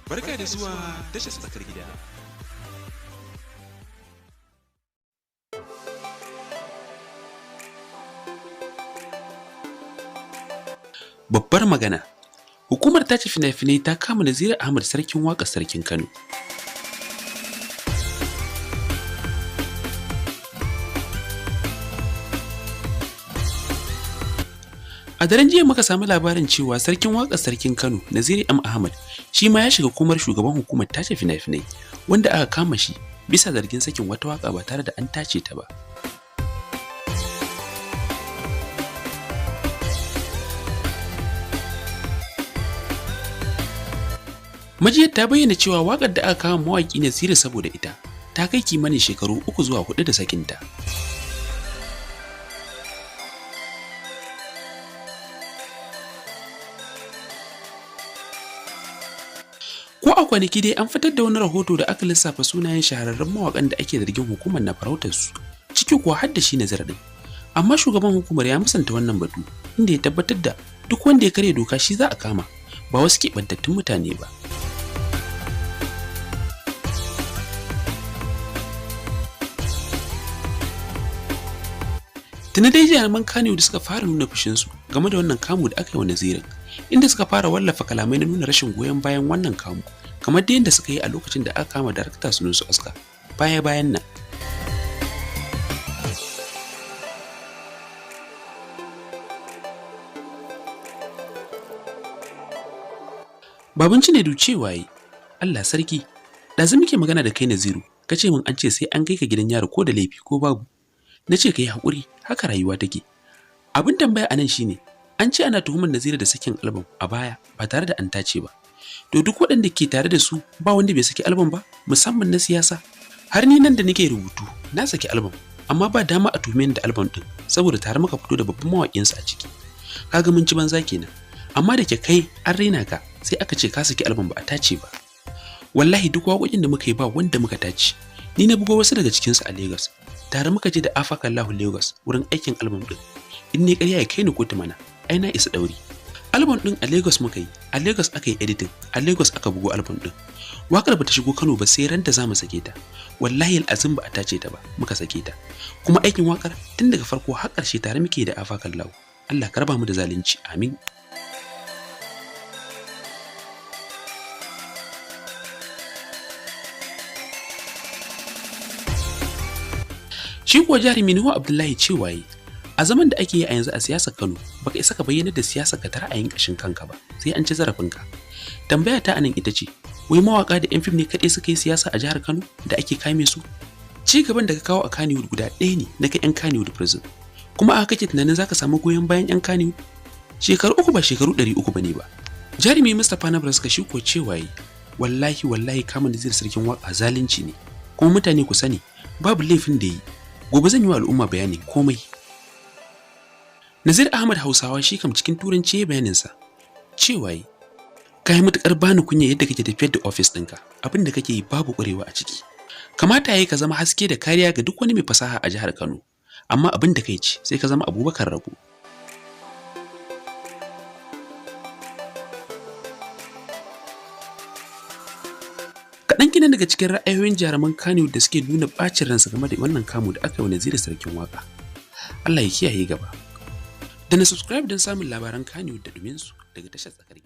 Barka da zuwa tashar tsakar gida. Babbar magana. Hukumar tace fina-finai ta kama Naziru Ahmad sarkin waƙar sarkin Kano. A daren jiya muka samu labarin cewa sarkin waƙar sarkin Kano, Naziru M. Ahmad, shi ma ya shiga komar shugaban hukumar tace fina-finai, wanda aka kama shi bisa zargin sakin wata waƙa ba tare da an tace ta ba. Majiyar ta bayyana cewa waƙar da aka kama mawaƙi Naziru saboda ita ta kai kimanin shekaru 3 zuwa 4 da sakinta. Ko a kwanaki dai an fitar da wani rahoto da aka lissafa sunayen shahararrun mawaƙan da ake zargin hukumar na farautarsu, ciki kuwa har da shi Naziru ɗin. Amma shugaban hukumar ya musanta wannan batu, inda ya tabbatar da duk wanda ya karya doka shi za a kama, ba wasu keɓantattun mutane ba. Tuna dai jaruman Kannywood suka fara nuna fushinsu game da wannan kamu da aka yi wa Nazirin, inda suka fara wallafa kalamai na nuna rashin goyon bayan wannan kamu, kamar da yadda suka yi a lokacin da aka kama darakta Sunusi Oscar baya-bayan nan. Baban Cinedu cewa yi, Allah sarki, ɗazu muke magana da kai Naziru, ka ce min an ce sai an kai ka gidan yaro ko da laifi ko babu. Na ce ka yi haƙuri, haka rayuwa take. Abin tambaya anan shine, an ce ana tuhumar Naziru da sakin album a baya ba tare da an tace ba. To duk waɗanda ke tare da su ba wanda bai saki album ba, musamman na siyasa. Har ni nan da nake rubutu, na saki album, amma ba dama a tuhume ni da album ɗin saboda tare muka fito da babban mawaƙinsa a ciki. Kaga mun ci banza kenan. Amma da ke kai an raina ka, sai aka ce ka saki album ba a tace ba. Wallahi duk waƙoƙin da muka yi ba wanda muka tace. Ni na bugo wasu daga cikinsu a Lagos. Tare muka je da Afakallahu Lagos wurin aikin album din. In ne ƙarya ya kai ni kotu mana, ai na isa dauri. Album din a Lagos muka yi, a Lagos aka yi editing, a Lagos aka bugo album din. Wakar bata shigo Kano ba sai ran da zamu sake ta. Wallahi al'azim ba a tace ta ba, muka sake ta. Kuma aikin wakar tun daga farko har ƙarshe tare muke da Afakallahu. Allah ka raba mu da zalunci. Amin. Shi kuwa jarumi Nuhu Abdullahi cewa yi, a zaman da ake yi a yanzu a siyasar Kano, baka isa ka bayyana da siyasar ka ta ra'ayin ƙashin kanka ba, sai an ci zarafinka. Tambaya ta anan ita ce, wai mawaka da 'yan fim ne kaɗai suka yi siyasa a jihar Kano da ake kame su? Ci gaban da ka kawo a Kannywood guda ɗaya ne na kai 'yan Kannywood prison, kuma aka kake tunanin zaka samu goyon bayan 'yan Kannywood? Shekaru 3 ba shekaru 300 bane ba. Jarumi Mustapha Nabraska shi ko cewa yi, wallahi kama Naziru sarkin waka zalunci ne, kuma mutane ku sani babu laifin da yi. Gobe zan yi wa al'umma bayani komai. Nazir Ahmad Hausawa shi kam cikin turanci ya bayaninsa cewa yi, ka yi matuƙar bani kunya yadda kake tafiyar da ofis ɗinka, abin da kake yi babu ƙwarewa a ciki. Kamata ya yi ka zama haske da kariya ga duk wani mai fasaha a jihar Kano, amma abin da kai ci sai ka zama Abubakar Rabo. Kaɗan kenan daga cikin ra'ayoyin jaruman Kannywood da suke nuna ɓacin ransu game da wannan kamu da aka yi wa Naziru sarkin waƙa. Allah ya kiyaye gaba. Da na subscribe don samun labaran Kannywood da ɗuminsu daga tashar tsakar